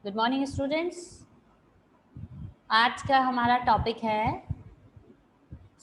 Good morning students. आज का हमारा टॉपिक है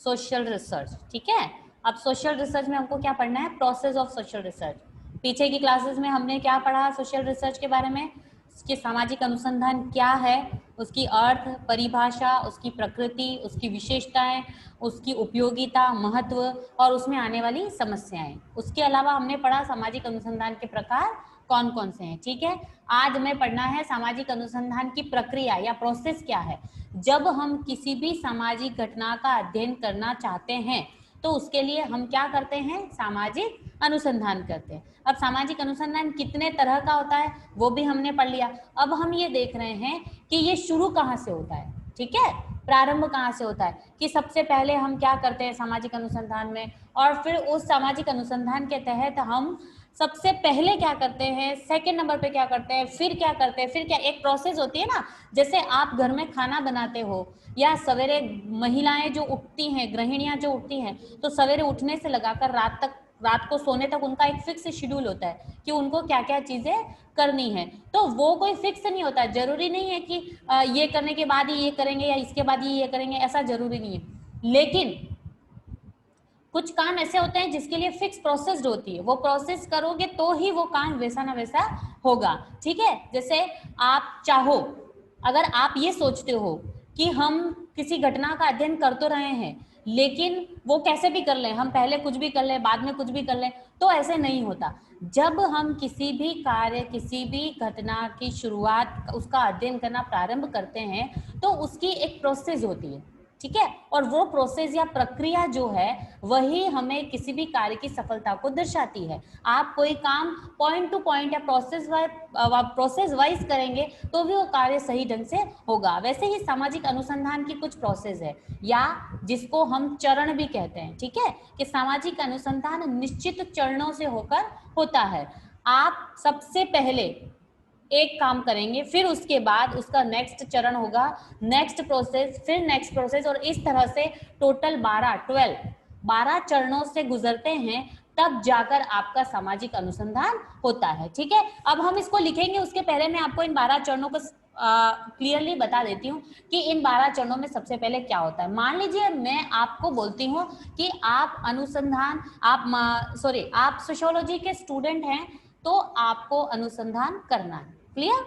सोशल रिसर्च। ठीक है, अब सोशल रिसर्च में हमको क्या पढ़ना है? Process of social research. पीछे की क्लासेस में हमने क्या पढ़ा सोशल रिसर्च के बारे में? उसकी सामाजिक अनुसंधान क्या है, उसकी अर्थ, परिभाषा, उसकी प्रकृति, उसकी विशेषताएं, उसकी उपयोगिता, महत्व और उसमें आने वाली समस्याएं। उसके अलावा हमने पढ़ा सामाजिक अनुसंधान के प्रकार कौन कौन से हैं। ठीक है, आज हमें पढ़ना है सामाजिक अनुसंधान की प्रक्रिया या प्रोसेस क्या है। जब हम किसी भी सामाजिक घटना का अध्ययन करना चाहते हैं तो उसके लिए हम क्या करते हैं? सामाजिक अनुसंधान करते हैं। अब सामाजिक अनुसंधान कितने तरह का होता है वो भी हमने पढ़ लिया। अब हम ये देख रहे हैं कि ये शुरू कहाँ से होता है। ठीक है, प्रारंभ कहाँ से होता है कि सबसे पहले हम क्या करते हैं सामाजिक अनुसंधान में, और फिर उस सामाजिक अनुसंधान के तहत हम सबसे पहले क्या करते हैं, सेकंड नंबर पे क्या करते हैं, फिर क्या करते हैं, फिर क्या, एक प्रोसेस होती है ना। जैसे आप घर में खाना बनाते हो या सवेरे महिलाएं जो उठती हैं, गृहिणियां जो उठती हैं, तो सवेरे उठने से लगाकर रात को सोने तक उनका एक फिक्स शेड्यूल होता है कि उनको क्या क्या चीजें करनी है। तो वो कोई फिक्स नहीं होता है, जरूरी नहीं है कि ये करने के बाद ही ये करेंगे या इसके बाद ही ये करेंगे, ऐसा जरूरी नहीं है। लेकिन कुछ काम ऐसे होते हैं जिसके लिए फिक्स प्रोसेस होती है, वो प्रोसेस करोगे तो ही वो काम वैसा ना वैसा होगा। ठीक है, जैसे आप चाहो, अगर आप ये सोचते हो कि हम किसी घटना का अध्ययन कर तो रहे हैं लेकिन वो कैसे भी कर लें, हम पहले कुछ भी कर लें बाद में कुछ भी कर लें, तो ऐसे नहीं होता। जब हम किसी भी कार्य, किसी भी घटना की शुरुआत, उसका अध्ययन करना प्रारंभ करते हैं तो उसकी एक प्रोसेस होती है। ठीक है, और वो प्रोसेस या प्रक्रिया जो है वही हमें किसी भी कार्य की सफलता को दर्शाती है। आप कोई काम पॉइंट टू पॉइंट या प्रोसेस वाइज करेंगे तो भी वो कार्य सही ढंग से होगा। वैसे ही सामाजिक अनुसंधान की कुछ प्रोसेस है या जिसको हम चरण भी कहते हैं। ठीक है, कि सामाजिक अनुसंधान निश्चित चरणों से होकर होता है। आप सबसे पहले एक काम करेंगे, फिर उसके बाद उसका नेक्स्ट चरण होगा, नेक्स्ट प्रोसेस, फिर नेक्स्ट प्रोसेस, और इस तरह से टोटल 12 चरणों से गुजरते हैं, तब जाकर आपका सामाजिक अनुसंधान होता है। ठीक है, अब हम इसको लिखेंगे, उसके पहले मैं आपको इन 12 चरणों को क्लियरली बता देती हूँ कि इन 12 चरणों में सबसे पहले क्या होता है। मान लीजिए मैं आपको बोलती हूँ कि आप अनुसंधान, आप सोशियोलॉजी के स्टूडेंट हैं तो आपको अनुसंधान करना है। क्लियर?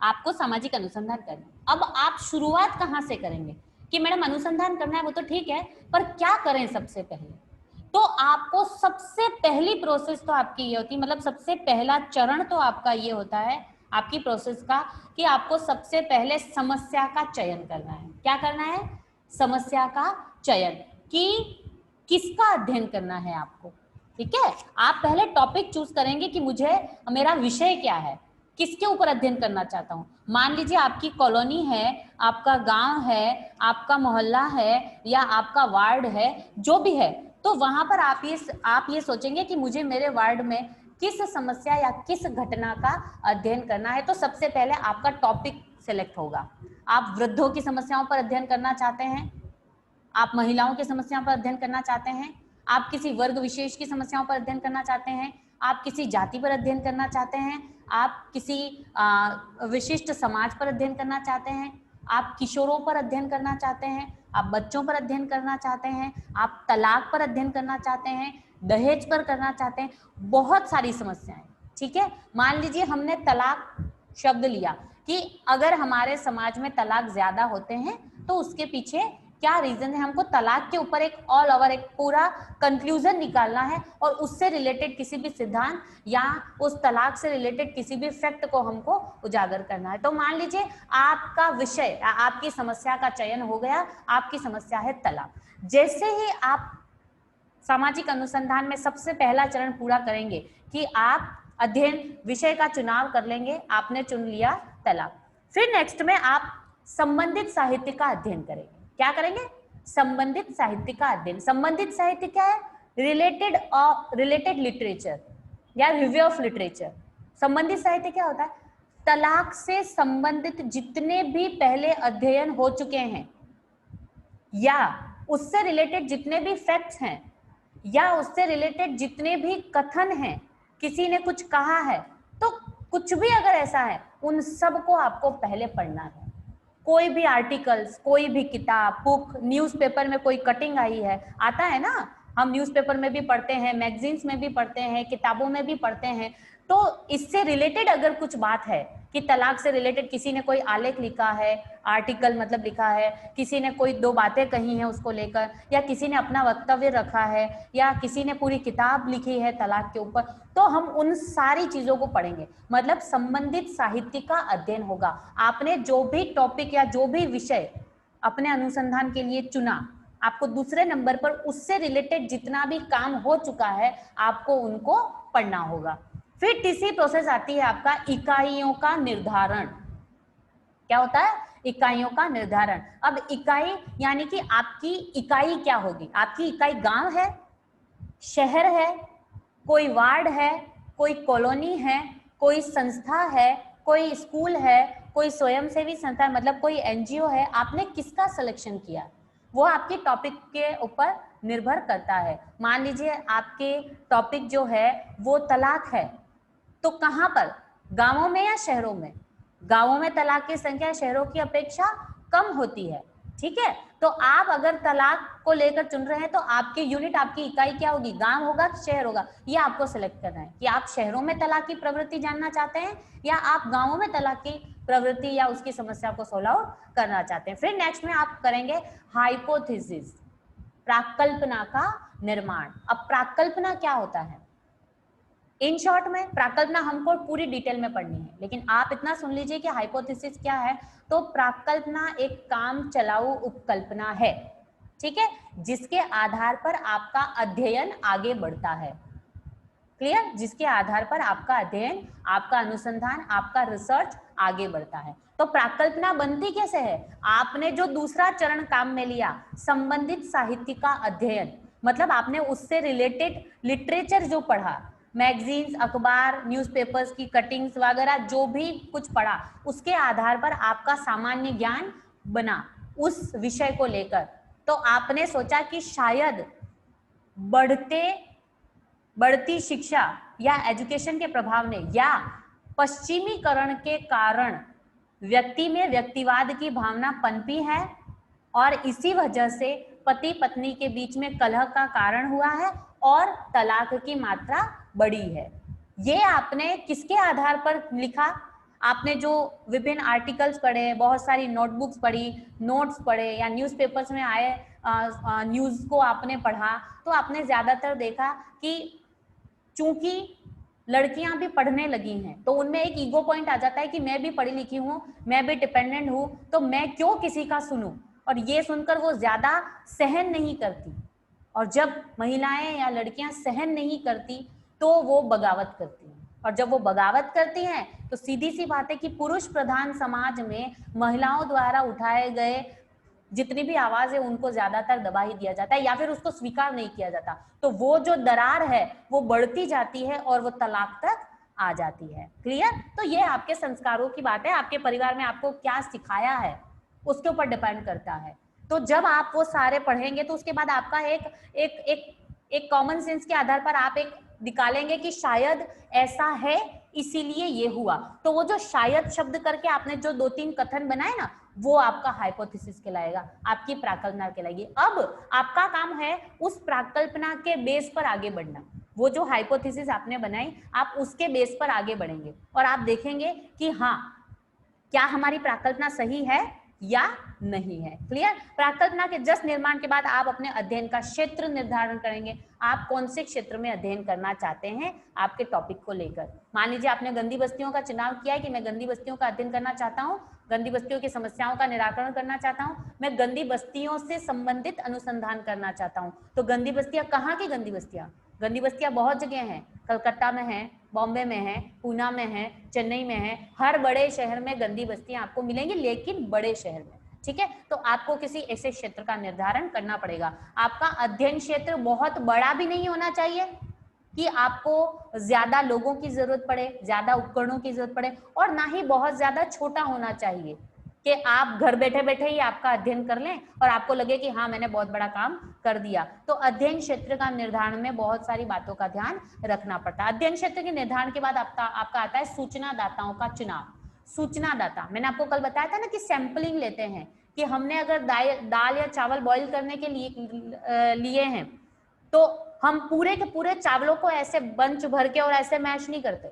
आपको सामाजिक अनुसंधान करना। अब आप शुरुआत कहां से करेंगे कि मैडम अनुसंधान करना है, वो तो ठीक है, पर क्या करें सबसे पहले? तो आपको सबसे पहली प्रोसेस तो आपकी ये होती है, मतलब सबसे पहला चरण तो आपका ये होता है आपकी प्रोसेस का, कि आपको सबसे पहले समस्या का चयन करना है। क्या करना है? समस्या का चयन, कि किसका अध्ययन करना है आपको। ठीक है, आप पहले टॉपिक चूज करेंगे कि मुझे, मेरा विषय क्या है, किसके ऊपर अध्ययन करना चाहता हूँ। मान लीजिए आपकी कॉलोनी है, आपका गांव है, आपका मोहल्ला है या आपका वार्ड है, जो भी है, तो वहां पर आप ये सोचेंगे कि मुझे मेरे वार्ड में किस समस्या या किस घटना का अध्ययन करना है। तो सबसे पहले आपका टॉपिक सिलेक्ट होगा। आप वृद्धों की समस्याओं पर अध्ययन करना चाहते हैं, आप महिलाओं की समस्याओं पर अध्ययन करना चाहते हैं, आप किसी वर्ग विशेष की समस्याओं पर अध्ययन करना चाहते हैं, आप किसी जाति पर अध्ययन करना चाहते हैं, आप किसी विशिष्ट समाज पर अध्ययन करना चाहते हैं, आप किशोरों पर अध्ययन करना चाहते हैं, आप बच्चों पर अध्ययन करना चाहते हैं, आप तलाक पर अध्ययन करना चाहते हैं, दहेज पर करना चाहते हैं, बहुत सारी समस्याएं। ठीक है, मान लीजिए हमने तलाक शब्द लिया कि अगर हमारे समाज में तलाक ज्यादा होते हैं तो उसके पीछे क्या रीजन है, हमको तलाक के ऊपर एक ऑल ओवर एक पूरा कंक्लूजन निकालना है और उससे रिलेटेड किसी भी सिद्धांत या उस तलाक से रिलेटेड किसी भी फैक्ट को हमको उजागर करना है। तो मान लीजिए आपका विषय, आपकी समस्या का चयन हो गया, आपकी समस्या है तलाक। जैसे ही आप सामाजिक अनुसंधान में सबसे पहला चरण पूरा करेंगे कि आप अध्ययन विषय का चुनाव कर लेंगे, आपने चुन लिया तलाक, फिर नेक्स्ट में आप संबंधित साहित्य का अध्ययन करेंगे। क्या करेंगे? संबंधित साहित्य का अध्ययन। संबंधित साहित्य क्या है? रिलेटेड लिटरेचर या रिव्यू ऑफ लिटरेचर। संबंधित साहित्य क्या होता है? तलाक से संबंधित जितने भी पहले अध्ययन हो चुके हैं या उससे रिलेटेड जितने भी फैक्ट्स हैं या उससे रिलेटेड जितने भी कथन हैं, किसी ने कुछ कहा है तो कुछ भी अगर ऐसा है उन सब को आपको पहले पढ़ना है। कोई भी आर्टिकल्स, कोई भी किताब, बुक, न्यूज़पेपर में कोई कटिंग आई है, आता है ना, हम न्यूज़पेपर में भी पढ़ते हैं, मैगजीन्स में भी पढ़ते हैं, किताबों में भी पढ़ते हैं। तो इससे रिलेटेड अगर कुछ बात है कि तलाक से रिलेटेड किसी ने कोई आलेख लिखा है, आर्टिकल मतलब लिखा है, किसी ने कोई दो बातें कही हैं उसको लेकर, या किसी ने अपना वक्तव्य रखा है, या किसी ने पूरी किताब लिखी है तलाक के ऊपर, तो हम उन सारी चीजों को पढ़ेंगे। मतलब संबंधित साहित्य का अध्ययन होगा। आपने जो भी टॉपिक या जो भी विषय अपने अनुसंधान के लिए चुना, आपको दूसरे नंबर पर उससे रिलेटेड जितना भी काम हो चुका है आपको उनको पढ़ना होगा। फिर तीसरी प्रोसेस आती है आपका इकाइयों का निर्धारण। क्या होता है? इकाइयों का निर्धारण। अब इकाई यानी कि आपकी इकाई क्या होगी? आपकी इकाई गांव है, शहर है, कोई वार्ड है, कोई कॉलोनी है, कोई संस्था है, कोई स्कूल है, कोई स्वयंसेवी संस्था है, मतलब कोई एनजीओ है। आपने किसका सिलेक्शन किया वो आपके टॉपिक के ऊपर निर्भर करता है। मान लीजिए आपके टॉपिक जो है वो तलाक है, तो कहां पर? गांवों में या शहरों में? गांवों में तलाक की संख्या शहरों की अपेक्षा कम होती है, ठीक है। तो आप अगर तलाक को लेकर चुन रहे हैं तो आपकी यूनिट, आपकी इकाई क्या होगी? गांव होगा कि शहर होगा? ये आपको सिलेक्ट करना है कि आप शहरों में तलाक की प्रवृत्ति जानना चाहते हैं या आप गांवों में तलाक की प्रवृत्ति या उसकी समस्या को सोल्व आउट करना चाहते हैं। फिर नेक्स्ट में आप करेंगे हाइपोथेसिस, प्राकल्पना का निर्माण। अब प्राकल्पना क्या होता है? इन शॉर्ट में प्राकल्पना हमको पूरी डिटेल में पढ़नी है, लेकिन आप इतना सुन लीजिए कि हाइपोथेसिस क्या है। तो प्राकल्पना एक काम चलाऊ उपकल्पना है, ठीक है, जिसके आधार पर आपका अध्ययन आगे बढ़ता है। क्लियर? जिसके आधार पर आपका अध्ययन, आपका अनुसंधान, आपका रिसर्च आगे बढ़ता है। तो प्राकल्पना बनती कैसे है? आपने जो दूसरा चरण काम में लिया, संबंधित साहित्य का अध्ययन, मतलब आपने उससे रिलेटेड लिटरेचर जो पढ़ा, मैगजीन्स, अखबार, न्यूज़पेपर्स की कटिंग्स वगैरह जो भी कुछ पढ़ा, उसके आधार पर आपका सामान्य ज्ञान बना उस विषय को लेकर। तो आपने सोचा कि शायद बढ़ती शिक्षा या एजुकेशन के प्रभाव ने या पश्चिमीकरण के कारण व्यक्ति में व्यक्तिवाद की भावना पनपी है और इसी वजह से पति पत्नी के बीच में कलह का कारण हुआ है और तलाक की मात्रा बढ़ी है। ये आपने किसके आधार पर लिखा? आपने जो विभिन्न आर्टिकल्स पढ़े, बहुत सारी नोटबुक्स पढ़ी, नोट्स पढ़े, या न्यूज़पेपर्स में आए न्यूज़ को आपने पढ़ा, तो आपने ज़्यादातर देखा कि चूंकि लड़कियां भी पढ़ने लगी हैं तो उनमें एक ईगो पॉइंट आ जाता है कि मैं भी पढ़ी लिखी हूँ, मैं भी डिपेंडेंट हूँ, तो मैं क्यों किसी का सुनूं। और ये सुनकर वो ज्यादा सहन नहीं करती, और जब महिलाएं या लड़कियां सहन नहीं करती तो वो बगावत करती हैं, और जब वो बगावत करती हैं तो सीधी सी बात है कि पुरुष प्रधान समाज में महिलाओं द्वारा उठाए गए जितनी भी आवाज है उनको ज्यादातर दबा ही दिया जाता है या फिर उसको स्वीकार नहीं किया जाता। तो वो जो दरार है वो बढ़ती जाती है और वो तलाक तक आ जाती है। क्लियर? तो ये आपके संस्कारों की बात है, आपके परिवार में आपको क्या सिखाया है उसके ऊपर डिपेंड करता है। तो जब आप वो सारे पढ़ेंगे तो उसके बाद आपका एक कॉमन सेंस के आधार पर आप एक निकालेंगे कि शायद ऐसा है इसीलिए ये हुआ। तो वो जो शायद शब्द करके आपने जो 2-3 कथन बनाए ना, वो आपका हाइपोथेसिस कहलाएगा, आपकी प्राकल्पना कहलाएगी। अब आपका काम है उस प्राकल्पना के बेस पर आगे बढ़ना। वो जो हाइपोथेसिस आपने बनाई, आप उसके बेस पर आगे बढ़ेंगे और आप देखेंगे कि हाँ, क्या हमारी प्राकल्पना सही है या नहीं है। क्लियर? प्राकल्पना के जस्ट निर्माण के बाद आप अपने अध्ययन का क्षेत्र निर्धारण करेंगे। आप कौन से क्षेत्र में अध्ययन करना चाहते हैं आपके टॉपिक को लेकर। मान लीजिए आपने गंदी बस्तियों का चुनाव किया है कि मैं गंदी बस्तियों का अध्ययन करना चाहता हूँ, गंदी बस्तियों की समस्याओं का निराकरण करना चाहता हूँ, मैं गंदी बस्तियों से संबंधित अनुसंधान करना चाहता हूँ। तो गंदी बस्तियां कहाँ की गंदी बस्तियां? गंदी बस्तियां बहुत जगह हैं, कलकत्ता में है, बॉम्बे में है, पूना में है, चेन्नई में है, हर बड़े शहर में गंदी बस्तियां आपको मिलेंगी, लेकिन बड़े शहर में। ठीक है? तो आपको किसी ऐसे क्षेत्र का निर्धारण करना पड़ेगा। आपका अध्ययन क्षेत्र बहुत बड़ा भी नहीं होना चाहिए कि आपको ज्यादा लोगों की जरूरत पड़े, ज्यादा उपकरणों की जरूरत पड़े, और ना ही बहुत ज्यादा छोटा होना चाहिए कि आप घर बैठे बैठे ही आपका अध्ययन कर लें और आपको लगे कि हाँ मैंने बहुत बड़ा काम कर दिया। तो अध्ययन क्षेत्र का निर्धारण में बहुत सारी बातों का ध्यान रखना पड़ता है। अध्ययन क्षेत्र के निर्धारण के बाद आपका आता है सूचना दाताओं का चुनाव। सूचना दाता, मैंने आपको कल बताया था ना कि सैंपलिंग लेते हैं, कि हमने अगर दाल या चावल बॉईल करने के लिए हैं तो हम पूरे के पूरे चावलों को ऐसे बंच भर के और ऐसे मैश नहीं करते,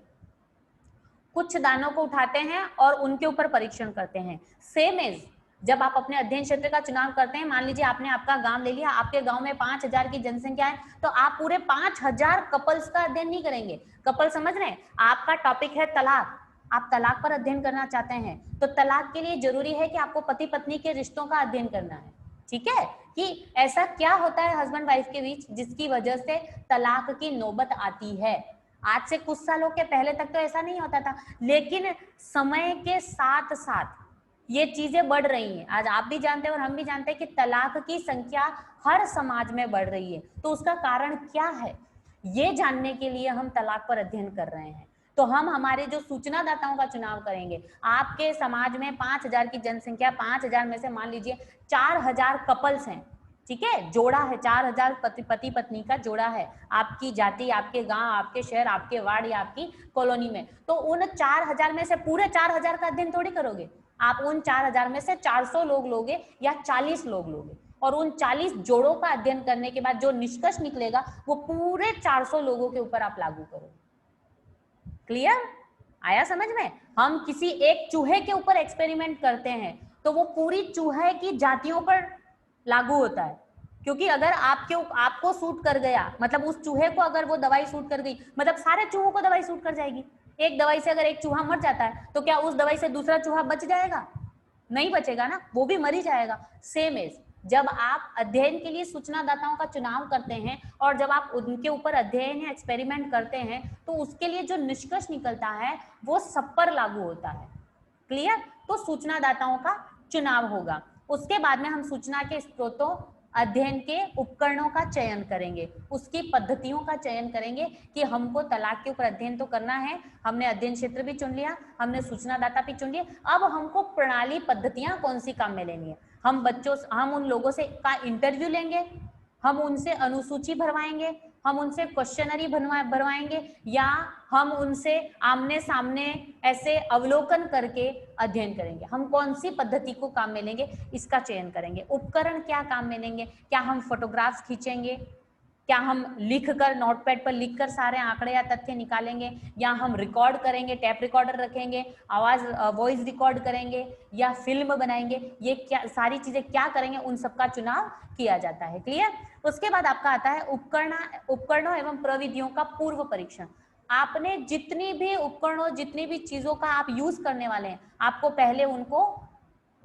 कुछ दानों को उठाते हैं और उनके ऊपर परीक्षण करते हैं। सेम एज जब आप अपने अध्ययन क्षेत्र का चुनाव करते हैं, मान लीजिए आपने आपका गांव ले लिया, आपके गांव में 5000 की जनसंख्या है, तो आप पूरे 5000 कपल्स का अध्ययन नहीं करेंगे। कपल समझ रहे हैं? आपका टॉपिक है तलाक, आप तलाक पर अध्ययन करना चाहते हैं, तो तलाक के लिए जरूरी है कि आपको पति पत्नी के रिश्तों का अध्ययन करना है। ठीक है, कि ऐसा क्या होता है हस्बैंड वाइफ के बीच जिसकी वजह से तलाक की नौबत आती है। आज से कुछ सालों के पहले तक तो ऐसा नहीं होता था, लेकिन समय के साथ साथ ये चीजें बढ़ रही हैं। आज आप भी जानते हैं और हम भी जानते हैं कि तलाक की संख्या हर समाज में बढ़ रही है। तो उसका कारण क्या है, ये जानने के लिए हम तलाक पर अध्ययन कर रहे हैं। तो हम हमारे जो सूचना दाताओं का चुनाव करेंगे, आपके समाज में 5000 की जनसंख्या, 5000 में से मान लीजिए 4000 कपल्स हैं, ठीक है, जोड़ा है, 4000 पति पत्नी का जोड़ा है आपकी जाति, आपके गांव, आपके शहर, आपके वार्ड या आपकी कॉलोनी में। तो उन 4000 में से पूरे 4000 का अध्ययन थोड़ी करोगे, आप उन 4000 में से 400 लोग लोगे या 40 लोग लोगे, और उन 40 जोड़ों का अध्ययन करने के बाद जो निष्कर्ष निकलेगा वो पूरे 400 लोगों के ऊपर आप लागू करोगे। क्लियर? आया समझ में? हम किसी एक चूहे के ऊपर एक्सपेरिमेंट करते हैं तो वो पूरी चूहे की जातियों पर लागू होता है, क्योंकि अगर आपको सूट कर गया, मतलब उस चूहे को अगर वो दवाई सूट कर गई, मतलब सारे चूहों को दवाई सूट कर जाएगी। एक दवाई से अगर एक चूहा मर जाता है तो क्या उस दवाई से दूसरा चूहा बच जाएगा? नहीं बचेगा ना, वो भी मर ही जाएगा। सेम एज जब आप अध्ययन के लिए सूचनादाताओं का चुनाव करते हैं और जब आप उनके ऊपर अध्ययन या एक्सपेरिमेंट करते हैं तो उसके लिए जो निष्कर्ष निकलता है वो सब पर लागू होता है। क्लियर? तो सूचनादाताओं का चुनाव होगा। उसके बाद में हम सूचना के स्रोतों, अध्ययन के उपकरणों का चयन करेंगे, उसकी पद्धतियों का चयन करेंगे कि हमको तलाक के ऊपर अध्ययन तो करना है, हमने अध्ययन क्षेत्र भी चुन लिया, हमने सूचनादाता भी चुन लिया, अब हमको प्रणाली पद्धतियां कौन सी काम में लेनी है। हम उन लोगों से का इंटरव्यू लेंगे, हम उनसे अनुसूची भरवाएंगे, हम उनसे क्वेश्चनरी भरवाएंगे, या हम उनसे आमने सामने ऐसे अवलोकन करके अध्ययन करेंगे। हम कौन सी पद्धति को काम में लेंगे इसका चयन करेंगे। उपकरण क्या काम में लेंगे, क्या हम फोटोग्राफ्स खींचेंगे, क्या हम लिखकर नोटपैड पर लिखकर सारे आंकड़े या तथ्य निकालेंगे, या हम रिकॉर्ड करेंगे, टैप रिकॉर्डर रखेंगे, आवाज वॉइस रिकॉर्ड करेंगे, या फिल्म बनाएंगे, ये क्या सारी चीजें क्या करेंगे, उन सबका चुनाव किया जाता है। क्लियर? उसके बाद आपका आता है उपकरणों एवं प्रविधियों का पूर्व परीक्षण। आपने जितनी भी उपकरणों, जितनी भी चीजों का आप यूज करने वाले हैं, आपको पहले उनको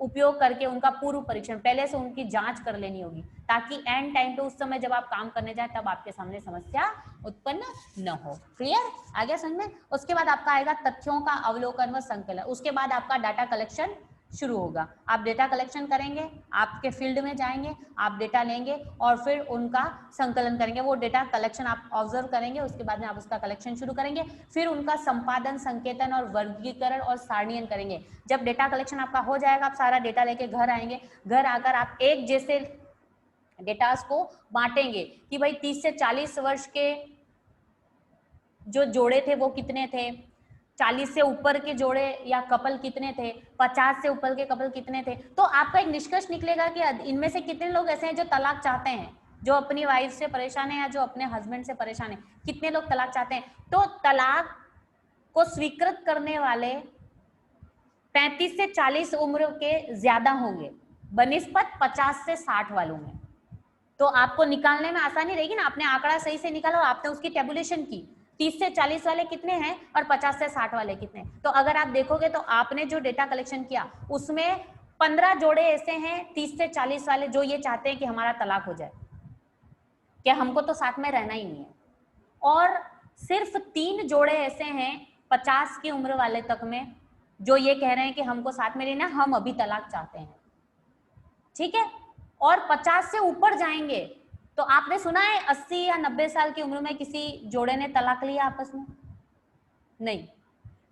उपयोग करके उनका पूर्व परीक्षण, पहले से उनकी जांच कर लेनी होगी, ताकि एंड टाइम पे उस समय जब आप काम करने जाए तब आपके सामने समस्या उत्पन्न न हो। क्लियर? आ गया समझ में? उसके बाद आपका आएगा तथ्यों का अवलोकन व संकलन। उसके बाद आपका डाटा कलेक्शन शुरू होगा। आप डेटा कलेक्शन करेंगे, आपके फील्ड में जाएंगे, आप डेटा लेंगे और फिर उनका संकलन करेंगे। वो डेटा कलेक्शन आप ऑब्जर्व करेंगे, उसके बाद में आप उसका कलेक्शन शुरू करेंगे, फिर उनका संपादन, संकेतन और वर्गीकरण और सारणीयन करेंगे। जब डेटा कलेक्शन आपका हो जाएगा, आप सारा डेटा लेके घर आएंगे, घर आकर आप एक जैसे डेटास को बांटेंगे कि भाई 30 से 40 वर्ष के जो जोड़े थे वो कितने थे, 40 से ऊपर के जोड़े या कपल कितने थे, 50 से ऊपर के कपल कितने थे। तो आपका एक निष्कर्ष निकलेगा कि इनमें से कितने लोग ऐसे हैं जो तलाक चाहते हैं, जो अपनी वाइफ से परेशान है या जो अपने हस्बैंड से परेशान है, कितने लोग तलाक चाहते हैं। तो तलाक को स्वीकृत करने वाले 35 से 40 उम्र के ज्यादा होंगे बनिस्पत 50 से 60 वालों में। तो आपको निकालने में आसानी रहेगी ना, आपने आंकड़ा सही से निकाला और आपने उसकी टेबुलेशन की, 30 से 40 वाले कितने हैं और 50 से 60 वाले कितने। तो अगर आप देखोगे तो आपने जो डेटा कलेक्शन किया उसमें 15 जोड़े ऐसे हैं 30 से 40 वाले जो ये चाहते हैं कि हमारा तलाक हो जाए, क्या हमको तो साथ में रहना ही नहीं है, और सिर्फ 3 जोड़े ऐसे हैं 50 की उम्र वाले तक में जो ये कह रहे हैं कि हमको साथ में रहना, हम अभी तलाक चाहते हैं। ठीक है? और 50 से ऊपर जाएंगे तो आपने सुना है 80 या 90 साल की उम्र में किसी जोड़े ने तलाक लिया आपस में? नहीं।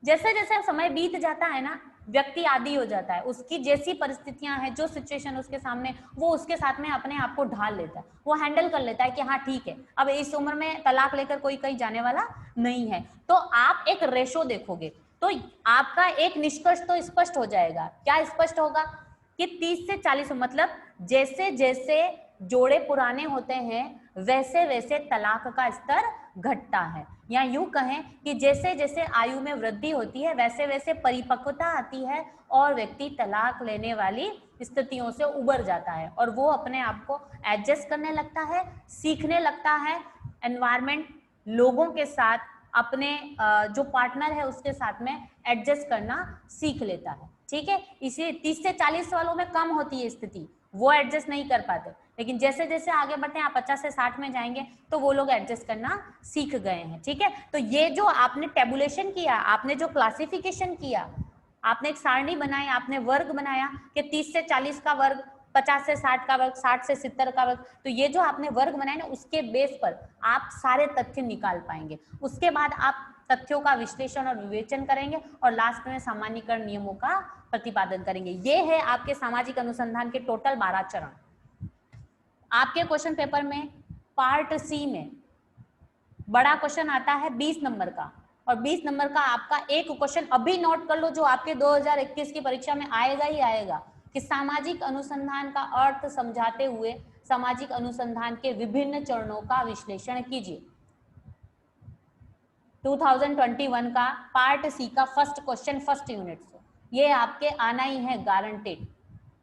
जैसे जैसे समय बीत जाता है ना, व्यक्ति आदी हो जाता है, उसकी जैसी परिस्थितियां हैं, जो सिचुएशन उसके सामने, वो उसके साथ में अपने आप को ढाल लेता है, वो हैंडल कर लेता है कि हाँ ठीक है, अब इस उम्र में तलाक लेकर कोई कहीं जाने वाला नहीं है। तो आप एक रेशो देखोगे तो आपका एक निष्कर्ष तो स्पष्ट हो जाएगा। क्या स्पष्ट होगा कि 30 से 40, मतलब जैसे जैसे जोड़े पुराने होते हैं वैसे वैसे तलाक का स्तर घटता है, या यूं कहें कि जैसे जैसे आयु में वृद्धि होती है वैसे वैसे परिपक्वता आती है और व्यक्ति तलाक लेने वाली स्थितियों से उबर जाता है और वो अपने आप को एडजस्ट करने लगता है, सीखने लगता है, एनवायरमेंट, लोगों के साथ, अपने जो पार्टनर है उसके साथ में एडजस्ट करना सीख लेता है। ठीक है, इसी 30 से 40 वालों में कम होती है स्थिति, वो एडजस्ट नहीं कर पाते, लेकिन जैसे जैसे आगे बढ़ते हैं, आप 50 से 60 में जाएंगे तो वो लोग एडजस्ट करना सीख गए हैं। ठीक है, तो ये जो आपने टेबुलेशन किया, आपने जो क्लासिफिकेशन किया, आपने एक सारणी बनाई, आपने वर्ग बनाया कि 30 से 40 का वर्ग, 50 से 60 का वर्ग, 60 से 70 का वर्ग, तो ये जो आपने वर्ग बनाए ना, उसके बेस पर आप सारे तथ्य निकाल पाएंगे। उसके बाद आप तथ्यों का विश्लेषण और विवेचन करेंगे और लास्ट में सामान्यीकरण नियमों का प्रतिपादन करेंगे। ये है आपके सामाजिक अनुसंधान के टोटल 12 चरण। आपके क्वेश्चन पेपर में पार्ट सी में बड़ा क्वेश्चन आता है 20 नंबर का, और 20 नंबर का आपका एक क्वेश्चन अभी नोट कर लो जो आपके 2021 की परीक्षा में आएगा ही आएगा, कि सामाजिक अनुसंधान का अर्थ समझाते हुए सामाजिक अनुसंधान के विभिन्न चरणों का विश्लेषण कीजिए। 2021 का पार्ट सी का फर्स्ट क्वेश्चन, फर्स्ट यूनिट से, ये आपके आना ही है गारंटेड।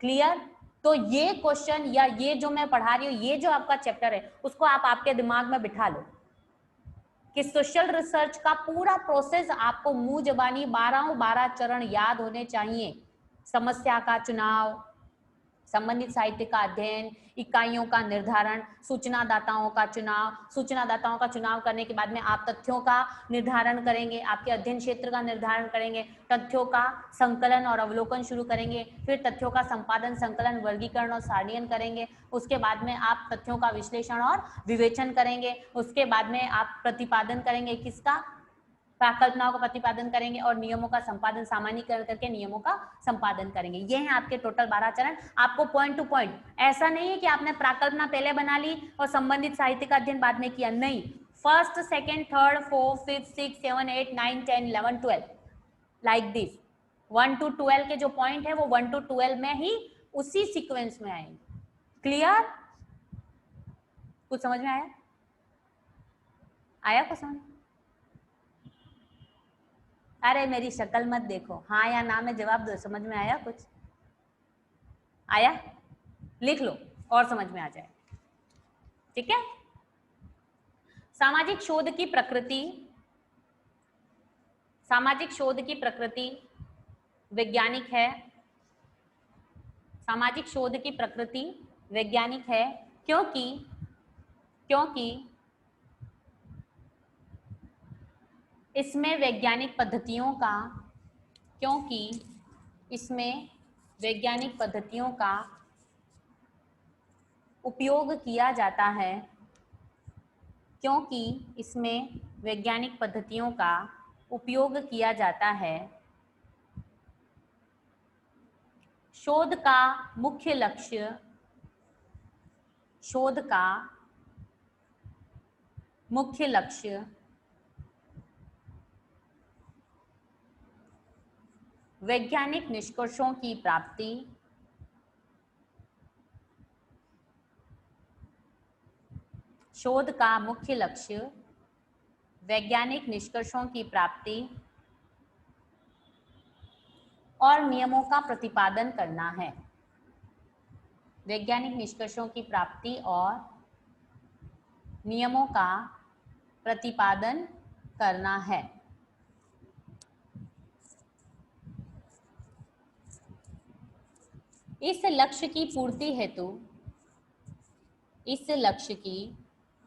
क्लियर? तो ये क्वेश्चन या ये जो मैं पढ़ा रही हूँ, ये जो आपका चैप्टर है, उसको आप आपके दिमाग में बिठा लो कि सोशल रिसर्च का पूरा प्रोसेस आपको मुंह जबानी 12 चरण याद होने चाहिए। समस्या का चुनाव, संबंधित साहित्य का अध्ययन, इकाइयों का निर्धारण, सूचनादाताओं का चुनाव, सूचनादाताओं का चुनाव करने के बाद में आप तथ्यों का निर्धारण करेंगे, आपके अध्ययन क्षेत्र का निर्धारण करेंगे, तथ्यों का संकलन और अवलोकन शुरू करेंगे, फिर तथ्यों का संपादन, संकलन, वर्गीकरण और सारणीकरण करेंगे, उसके बाद में आप तथ्यों का विश्लेषण और विवेचन करेंगे, उसके बाद में आप प्रतिपादन करेंगे, किसका? प्राकल्पनाओं का प्रतिपादन करेंगे और नियमों का संपादन, सामान्यीकरण करके नियमों का संपादन करेंगे। ये हैं आपके टोटल 12 चरण। आपको पॉइंट टू पॉइंट, ऐसा नहीं है कि आपने प्राकल्पना पहले बना ली और संबंधित साहित्य का अध्ययन बाद में किया, नहीं। First, second, third, fourth, fifth, 6, 7, 8, 9, 10, 11, 12 like this. 1 to 12 के जो पॉइंट है वो 1 to 12 में ही उसी सीक्वेंस में आएंगे। क्लियर? कुछ समझ में आया? आया कुछ समझ? अरे मेरी शक्ल मत देखो, हाँ या ना में जवाब दो। समझ में आया? कुछ आया? लिख लो और समझ में आ जाए। ठीक है, सामाजिक शोध की प्रकृति, सामाजिक शोध की प्रकृति वैज्ञानिक है। सामाजिक शोध की प्रकृति वैज्ञानिक है क्योंकि क्योंकि इसमें वैज्ञानिक पद्धतियों का क्योंकि इसमें वैज्ञानिक पद्धतियों का उपयोग किया जाता है क्योंकि इसमें वैज्ञानिक पद्धतियों का उपयोग किया जाता है। शोध का मुख्य लक्ष्य, शोध का मुख्य लक्ष्य वैज्ञानिक निष्कर्षों की प्राप्ति, शोध का मुख्य लक्ष्य वैज्ञानिक निष्कर्षों की प्राप्ति और नियमों का प्रतिपादन करना है। वैज्ञानिक निष्कर्षों की प्राप्ति और नियमों का प्रतिपादन करना है। इस लक्ष्य की पूर्ति हेतु, इस लक्ष्य की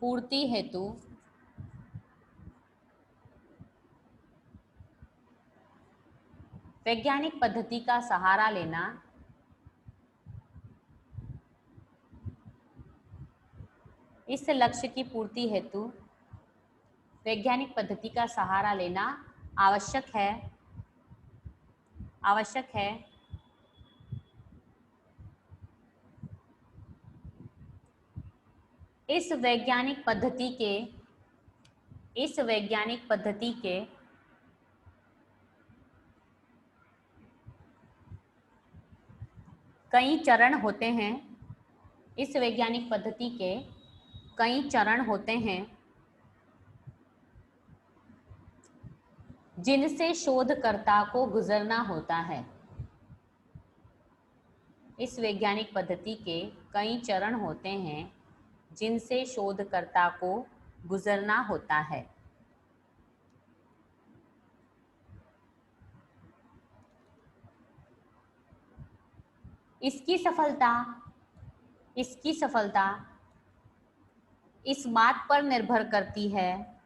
पूर्ति हेतु वैज्ञानिक पद्धति का सहारा लेना, इस लक्ष्य की पूर्ति हेतु वैज्ञानिक पद्धति का सहारा लेना आवश्यक है। आवश्यक है इस वैज्ञानिक पद्धति के कई चरण होते हैं। इस वैज्ञानिक पद्धति के कई चरण होते हैं जिनसे शोधकर्ता को गुजरना होता है। इस वैज्ञानिक पद्धति के कई चरण होते हैं जिनसे शोधकर्ता को गुजरना होता है। इसकी सफलता इस बात पर निर्भर करती है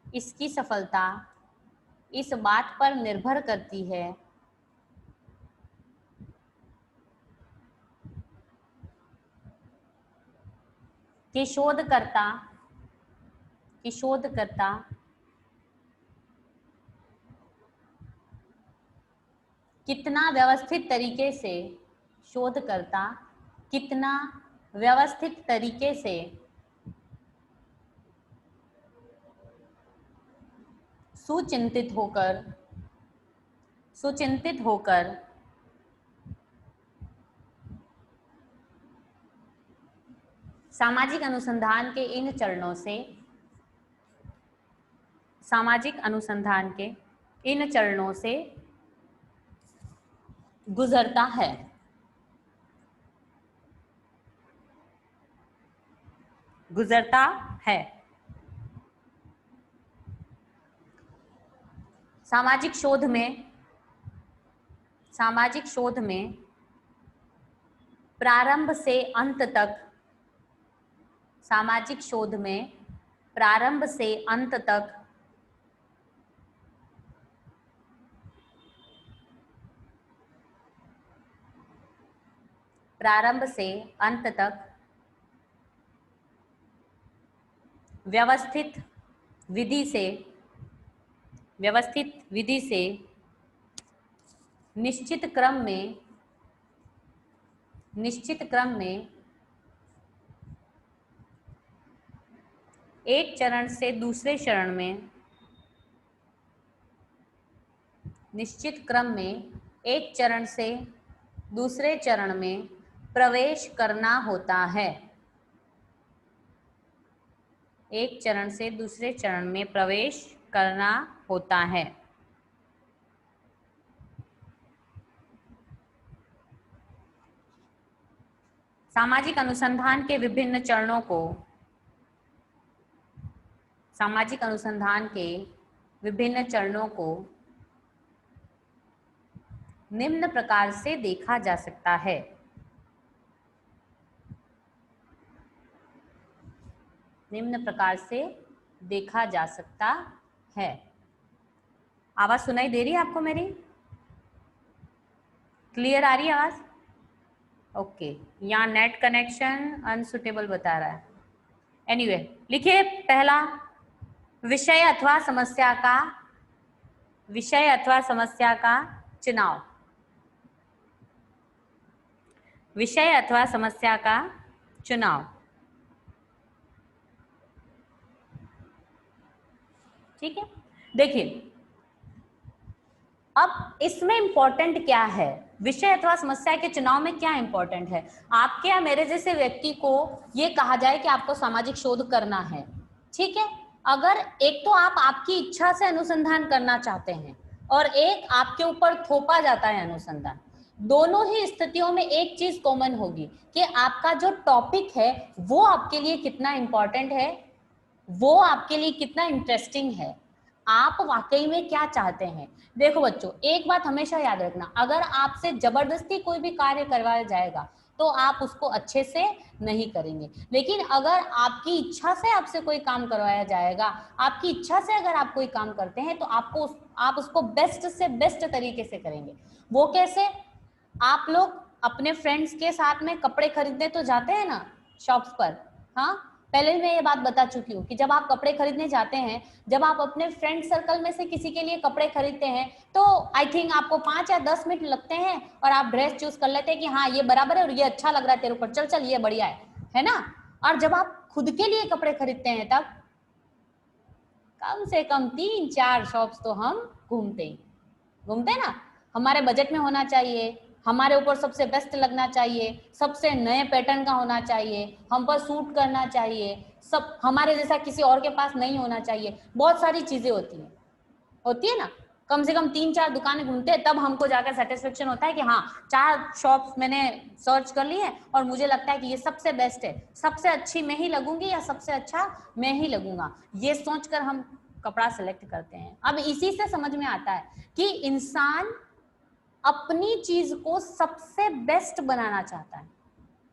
इसकी सफलता इस बात पर निर्भर करती है कि शोधकर्ता कितना व्यवस्थित तरीके से सुचिंतित होकर सामाजिक अनुसंधान के इन चरणों से गुजरता है। सामाजिक शोध में प्रारंभ से अंत तक व्यवस्थित विधि से निश्चित क्रम में एक चरण से दूसरे चरण में प्रवेश करना होता है। सामाजिक अनुसंधान के विभिन्न चरणों को निम्न प्रकार से देखा जा सकता है। आवाज सुनाई दे रही है आपको मेरी? क्लियर आ रही है आवाज? ओके, यहाँ नेट कनेक्शन अनसुटेबल बता रहा है। एनीवे, लिखिए पहला, विषय अथवा समस्या का चुनाव। ठीक है, देखिए अब इसमें इंपॉर्टेंट क्या है, विषय अथवा समस्या के चुनाव में क्या इंपॉर्टेंट है। आपके या मेरे जैसे व्यक्ति को ये कहा जाए कि आपको सामाजिक शोध करना है, ठीक है, अगर एक तो आप आपकी इच्छा से अनुसंधान करना चाहते हैं और एक आपके ऊपर थोपा जाता है अनुसंधान, दोनों ही स्थितियों में एक चीज कॉमन होगी कि आपका जो टॉपिक है वो आपके लिए कितना इंपॉर्टेंट है, वो आपके लिए कितना इंटरेस्टिंग है, आप वाकई में क्या चाहते हैं। देखो बच्चों, एक बात हमेशा याद रखना, अगर आपसे जबरदस्ती कोई भी कार्य करवाया जाएगा तो आप उसको अच्छे से नहीं करेंगे, लेकिन अगर आपकी इच्छा से आपसे कोई काम करवाया जाएगा, आपकी इच्छा से अगर आप कोई काम करते हैं तो आप उसको बेस्ट से बेस्ट तरीके से करेंगे। वो कैसे? आप लोग अपने फ्रेंड्स के साथ में कपड़े खरीदने तो जाते हैं ना शॉप्स पर, हाँ, पहले मैं ये बात बता चुकी हूँ कि जब आप कपड़े खरीदने जाते हैं, जब आप अपने फ्रेंड सर्कल में से किसी के लिए कपड़े खरीदते हैं, तो आई थिंक आपको 5 या 10 मिनट लगते हैं और आप ड्रेस चूज कर लेते हैं कि हाँ ये बराबर है और ये अच्छा लग रहा है तेरे ऊपर, चल चल ये बढ़िया है ना। और जब आप खुद के लिए कपड़े खरीदते हैं तब कम से कम 3-4 शॉप्स तो हम घूमते हैं ना। हमारे बजट में होना चाहिए, हमारे ऊपर सबसे बेस्ट लगना चाहिए, सबसे नए पैटर्न का होना चाहिए, हम पर सूट करना चाहिए, सब हमारे जैसा किसी और के पास नहीं होना चाहिए। बहुत सारी चीजें होती है ना। कम से कम 3-4 दुकानें घूमते हैं तब हमको जाकर सेटिस्फेक्शन होता है कि हाँ 4 शॉप्स मैंने सर्च कर ली है और मुझे लगता है कि ये सबसे बेस्ट है, सबसे अच्छी मैं ही लगूंगी या सबसे अच्छा मैं ही लगूंगा, ये सोचकर हम कपड़ा सेलेक्ट करते हैं। अब इसी से समझ में आता है कि इंसान अपनी चीज को सबसे बेस्ट बनाना चाहता है।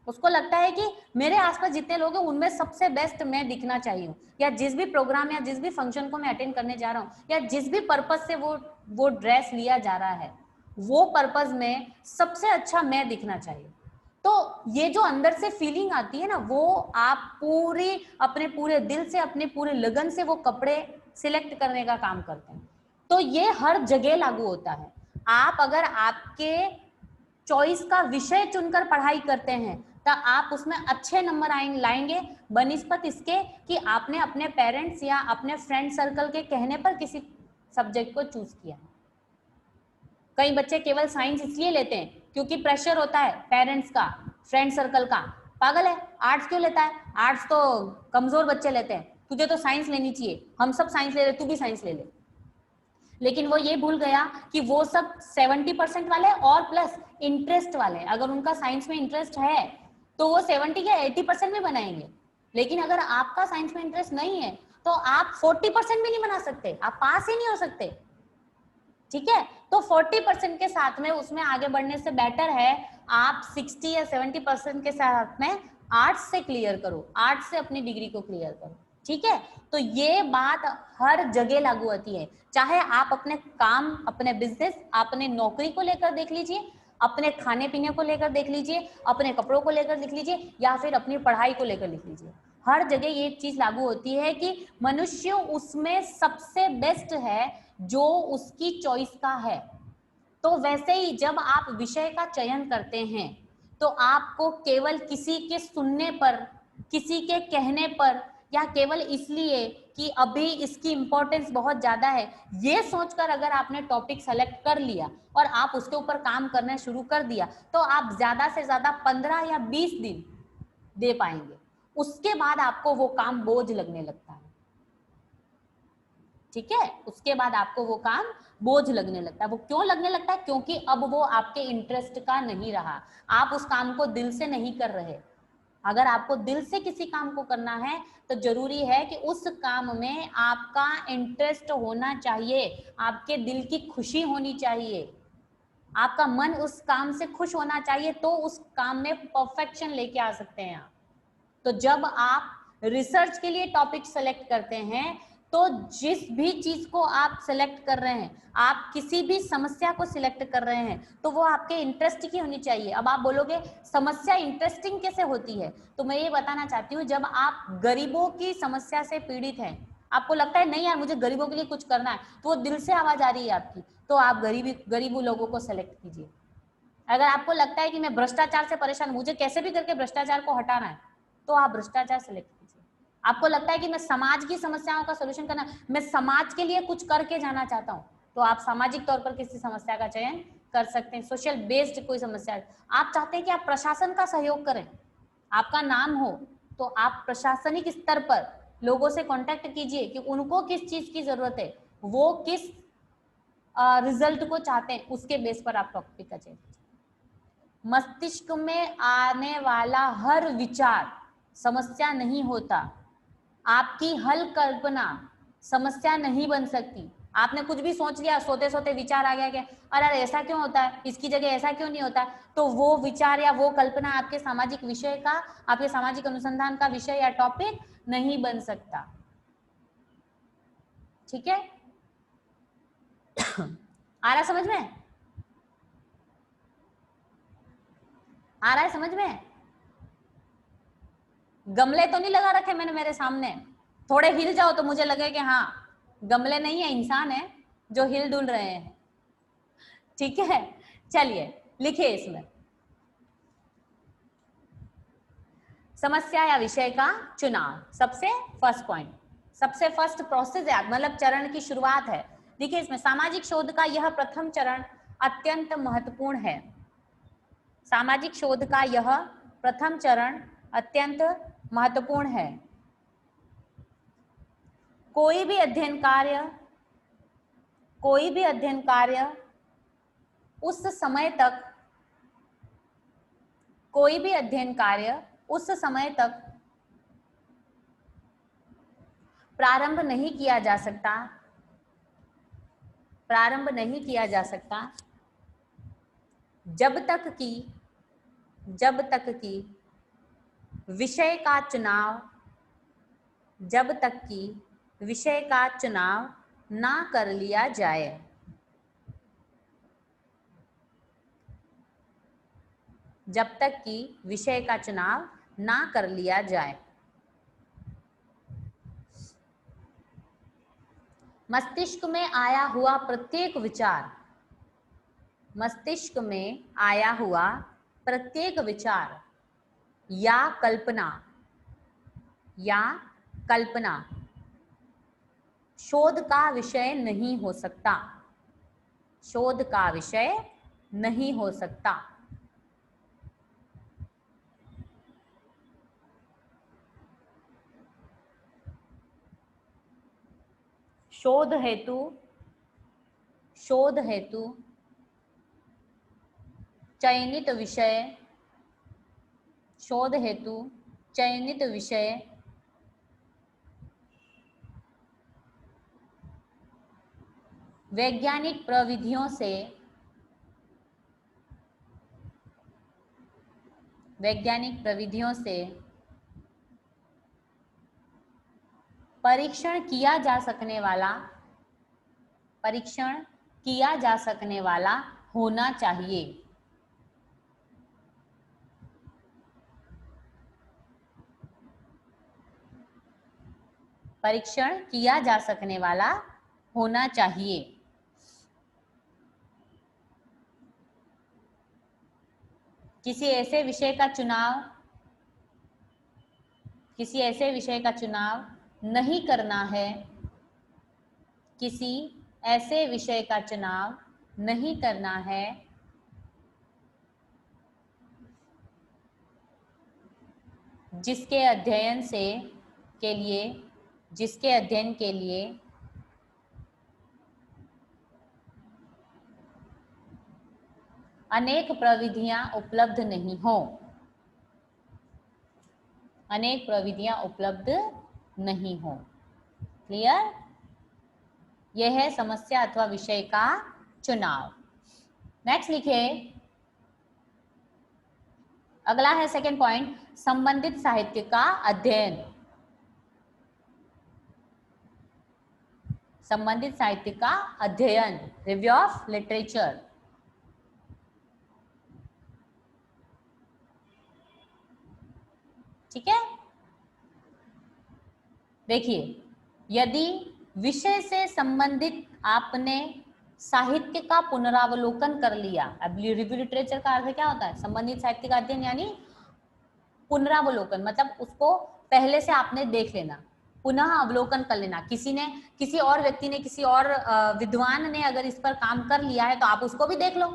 उसको लगता है कि मेरे आसपास जितने लोग हैं उनमें सबसे बेस्ट मैं दिखना चाहिए, या जिस भी प्रोग्राम या जिस भी फंक्शन को मैं अटेंड करने जा रहा हूँ या जिस भी पर्पस से वो ड्रेस लिया जा रहा है, वो पर्पस में सबसे अच्छा मैं दिखना चाहिए। तो ये जो अंदर से फीलिंग आती है ना, वो आप अपने पूरे दिल से, अपने पूरे लगन से वो कपड़े सिलेक्ट करने का काम करते हैं। तो ये हर जगह लागू होता है। आप अगर आपके चॉइस का विषय चुनकर पढ़ाई करते हैं तो आप उसमें अच्छे नंबर लाएंगे बनिस्पत इसके कि आपने अपने पेरेंट्स या अपने फ्रेंड सर्कल के कहने पर किसी सब्जेक्ट को चूज किया। कई बच्चे केवल साइंस इसलिए लेते हैं क्योंकि प्रेशर होता है पेरेंट्स का, फ्रेंड सर्कल का। पागल है, आर्ट्स क्यों लेता है? आर्ट्स तो कमजोर बच्चे लेते हैं, तुझे तो साइंस लेनी चाहिए, हम सब साइंस ले रहे, तू भी साइंस ले ले। लेकिन वो ये भूल गया कि वो सब 70% वाले और प्लस इंटरेस्ट वाले। अगर उनका साइंस में इंटरेस्ट है तो वो 70 या 80% में बनाएंगे। लेकिन अगर आपका साइंस में इंटरेस्ट नहीं है तो आप 40% भी नहीं बना सकते, आप पास ही नहीं हो सकते। ठीक है, तो 40% के साथ में उसमें आगे बढ़ने से बेटर है आप 60 या 70% के साथ में आर्ट्स से क्लियर करो, आर्ट्स से अपनी डिग्री को क्लियर करो। ठीक है, तो ये बात हर जगह लागू होती है, चाहे आप अपने काम, अपने बिजनेस, अपने नौकरी को लेकर देख लीजिए, अपने खाने पीने को लेकर देख लीजिए, अपने कपड़ों को लेकर देख लीजिए, या फिर अपनी पढ़ाई को लेकर लिख लीजिए। हर जगह ये चीज लागू होती है कि मनुष्य उसमें सबसे बेस्ट है जो उसकी चॉइस का है। तो वैसे ही जब आप विषय का चयन करते हैं तो आपको केवल किसी के सुनने पर, किसी के कहने पर, या केवल इसलिए कि अभी इसकी इंपॉर्टेंस बहुत ज्यादा है, ये सोचकर अगर आपने टॉपिक सेलेक्ट कर लिया और आप उसके ऊपर काम करना शुरू कर दिया तो आप ज्यादा से ज्यादा 15 या 20 दिन दे पाएंगे। उसके बाद आपको वो काम बोझ लगने लगता है। ठीक है, उसके बाद आपको वो काम बोझ लगने लगता है। वो क्यों लगने लगता है? क्योंकि अब वो आपके इंटरेस्ट का नहीं रहा, आप उस काम को दिल से नहीं कर रहे। अगर आपको दिल से किसी काम को करना है तो जरूरी है कि उस काम में आपका इंटरेस्ट होना चाहिए, आपके दिल की खुशी होनी चाहिए, आपका मन उस काम से खुश होना चाहिए, तो उस काम में परफेक्शन लेके आ सकते हैं आप। तो जब आप रिसर्च के लिए टॉपिक सेलेक्ट करते हैं तो जिस भी चीज को आप सेलेक्ट कर रहे हैं, आप किसी भी समस्या को सिलेक्ट कर रहे हैं, तो वो आपके इंटरेस्ट की होनी चाहिए। अब आप बोलोगे समस्या इंटरेस्टिंग कैसे होती है, तो मैं ये बताना चाहती हूँ, जब आप गरीबों की समस्या से पीड़ित हैं, आपको लगता है नहीं यार मुझे गरीबों के लिए कुछ करना है, तो वो दिल से आवाज आ रही है आपकी, तो आप गरीबों लोगों को सेलेक्ट कीजिए। अगर आपको लगता है कि मैं भ्रष्टाचार से परेशान, मुझे कैसे भी करके भ्रष्टाचार को हटाना है, तो आप भ्रष्टाचार सेलेक्ट कीजिए। आपको लगता है कि मैं समाज की समस्याओं का सोल्यूशन करना, मैं समाज के लिए कुछ करके जाना चाहता हूँ, तो आप सामाजिक तौर पर किसी समस्या का चयन कर सकते हैं। सोशल बेस्ड कोई समस्या है, आप चाहते हैं कि आप प्रशासन का सहयोग करें, आपका नाम हो, तो आप प्रशासनिक स्तर पर लोगों से कांटेक्ट कीजिए कि उनको किस चीज की जरूरत है, वो किस रिजल्ट को चाहते हैं, उसके बेस पर आप टॉपिक का चयन कीजिए। मस्तिष्क में आने वाला हर विचार समस्या नहीं होता, आपकी हल कल्पना समस्या नहीं बन सकती। आपने कुछ भी सोच लिया, सोते सोते विचार आ गया कि अरे ऐसा क्यों होता है, इसकी जगह ऐसा क्यों नहीं होता, तो वो विचार या वो कल्पना आपके सामाजिक विषय का, आपके सामाजिक अनुसंधान का विषय या टॉपिक नहीं बन सकता। ठीक है, आ रहा समझ में? आ रहा है समझ में? गमले तो नहीं लगा रखे मैंने मेरे सामने, थोड़े हिल जाओ तो मुझे लगे कि हाँ गमले नहीं है, इंसान है जो हिल डुल रहे हैं। ठीक है, चलिए लिखिए इसमें समस्या या विषय का चुनाव। सबसे फर्स्ट पॉइंट, सबसे फर्स्ट प्रोसेस है, मतलब चरण की शुरुआत है। देखिए इसमें सामाजिक शोध का यह प्रथम चरण अत्यंत महत्वपूर्ण है। सामाजिक शोध का यह प्रथम चरण अत्यंत महत्वपूर्ण है। कोई भी अध्ययन कार्य उस समय तक प्रारंभ नहीं किया जा सकता जब तक कि विषय का चुनाव ना कर लिया जाए। जब तक कि विषय का चुनाव ना कर लिया जाए। मस्तिष्क में आया हुआ प्रत्येक विचार या कल्पना शोध का विषय नहीं हो सकता। शोध हेतु चयनित विषय वैज्ञानिक प्रविधियों से परीक्षण किया जा सकने वाला होना चाहिए। परीक्षण किया जा सकने वाला होना चाहिए। किसी ऐसे विषय का चुनाव नहीं करना है। किसी ऐसे विषय का चुनाव नहीं करना है जिसके अध्ययन के लिए अनेक प्रविधियां उपलब्ध नहीं हो। क्लियर? यह है समस्या अथवा विषय का चुनाव। नेक्स्ट लिखिए, अगला है सेकंड पॉइंट, संबंधित साहित्य का अध्ययन। Review of literature. ठीक है, देखिए यदि विषय से संबंधित आपने साहित्य का पुनरावलोकन कर लिया। अब रिव्यू लिटरेचर का अर्थ क्या होता है? संबंधित साहित्य का अध्ययन यानी पुनरावलोकन, मतलब उसको पहले से आपने देख लेना, पुनः अवलोकन कर लेना। किसी और व्यक्ति ने, किसी और विद्वान ने अगर इस पर काम कर लिया है तो आप उसको भी देख लो।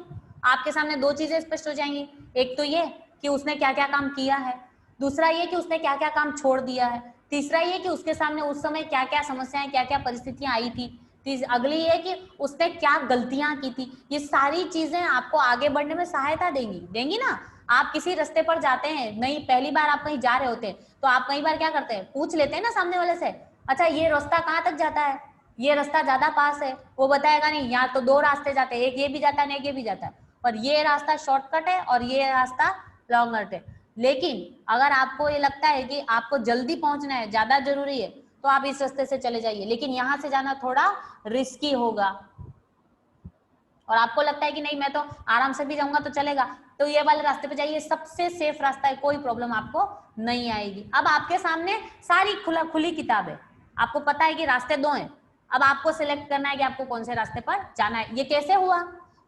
आपके सामने दो चीजें स्पष्ट हो जाएंगी। एक तो ये कि उसने क्या क्या काम किया है, दूसरा ये कि उसने क्या क्या काम छोड़ दिया है, तीसरा ये कि उसके सामने उस समय क्या क्या समस्याएं, क्या क्या परिस्थितियां आई थी, अगली ये कि उसने क्या गलतियां की थी। ये सारी चीजें आपको आगे बढ़ने में सहायता देंगी ना। आप किसी रास्ते पर जाते हैं, नहीं पहली बार आप कहीं जा रहे होते हैं तो आप कई बार क्या करते हैं, पूछ लेते हैं ना सामने वाले से, अच्छा ये रास्ता कहाँ तक जाता है, ये रास्ता ज्यादा पास है। वो बताएगा नहीं, यहाँ तो दो रास्ते जाते हैं, एक ये भी जाता है, एक ये भी जाता है, और ये रास्ता शॉर्टकट है और ये रास्ता लॉन्ग कट है। लेकिन अगर आपको ये लगता है कि आपको जल्दी पहुंचना है, ज्यादा जरूरी है, तो आप इस रास्ते से चले जाइए, लेकिन यहाँ से जाना थोड़ा रिस्की होगा। और आपको लगता है कि नहीं मैं तो आराम से भी जाऊंगा तो चलेगा, तो ये वाले रास्ते पे जाइए, सबसे सेफ रास्ता है, कोई प्रॉब्लम आपको नहीं आएगी। अब आपके सामने सारी खुली किताब है, आपको पता है कि रास्ते दो हैं, अब आपको सिलेक्ट करना है कि आपको कौन से रास्ते पर जाना है। ये कैसे हुआ?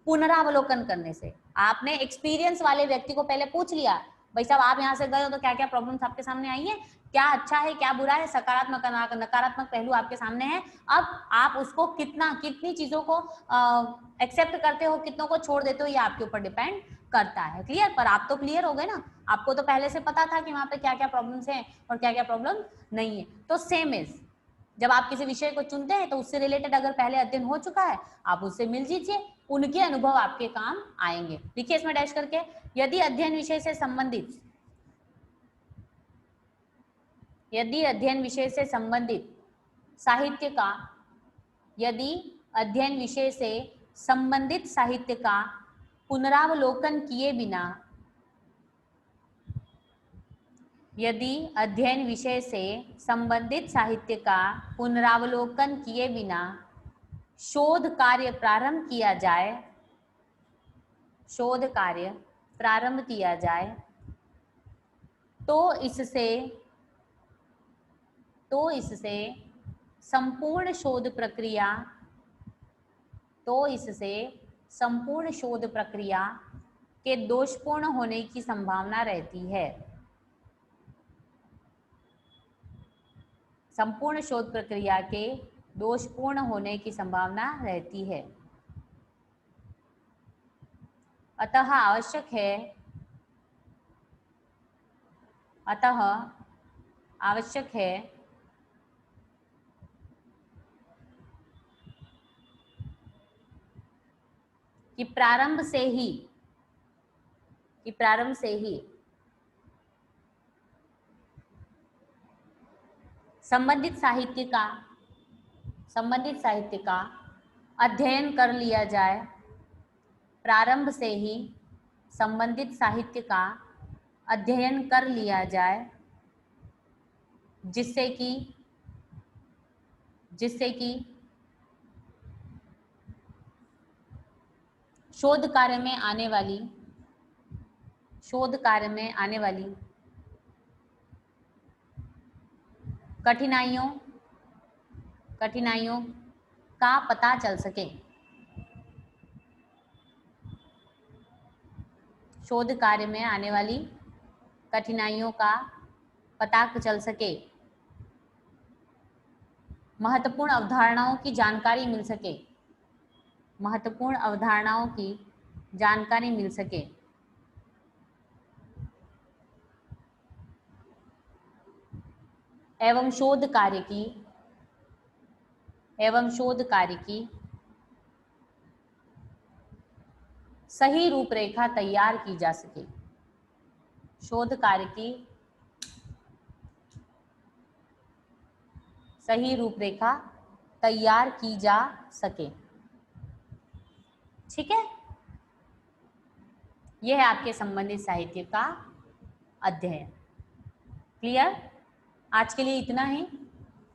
पुनरावलोकन करने से। आपने एक्सपीरियंस वाले व्यक्ति को पहले पूछ लिया, भाई साहब आप यहाँ से गए हो तो क्या क्या प्रॉब्लम्स आपके सामने आई है, क्या अच्छा है क्या बुरा है, सकारात्मक नकारात्मक पहलू आपके सामने है। अब आप उसको कितनी चीजों को एक्सेप्ट करते हो, कितनों को छोड़ देते हो, ये आपके ऊपर डिपेंड करता है। क्लियर? पर आप तो क्लियर हो गए ना, आपको तो पहले से पता था कि वहां पे क्या क्या प्रॉब्लम्स हैं और क्या क्या प्रॉब्लम नहीं है। तो सेम इज, जब आप किसी विषय को चुनते हैं तो उससे रिलेटेड अगर पहले अध्ययन हो चुका है, आप उससे मिल लीजिए, उनके अनुभव आपके काम आएंगे। देखिए इसमें डैश करके, यदि अध्ययन विषय से संबंधित साहित्य का यदि अध्ययन विषय से संबंधित साहित्य का पुनरावलोकन किए बिना यदि अध्ययन विषय से संबंधित साहित्य का पुनरावलोकन किए बिना शोध कार्य प्रारंभ किया जाए तो इससे संपूर्ण शोध प्रक्रिया के दोषपूर्ण होने की संभावना रहती है। संपूर्ण शोध प्रक्रिया के दोषपूर्ण होने की संभावना रहती है। अतः आवश्यक है कि प्रारंभ से ही संबंधित साहित्य का अध्ययन कर लिया जाए। प्रारंभ से ही संबंधित साहित्य का अध्ययन कर लिया जाए, जिससे कि शोध कार्य में आने वाली कठिनाइयों का पता चल सके। शोध कार्य में आने वाली कठिनाइयों का पता चल सके, महत्वपूर्ण अवधारणाओं की जानकारी मिल सके, एवं शोध कार्य की सही रूपरेखा तैयार की जा सके। शोध कार्य की सही रूपरेखा तैयार की जा सके। ठीक है, यह है आपके संबंधित साहित्य का अध्ययन। क्लियर? आज के लिए इतना ही।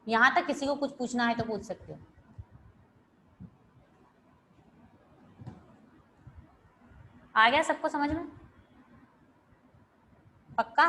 यहां तक किसी को कुछ पूछना है तो पूछ सकते हो। आ गया सबको समझ में? पक्का?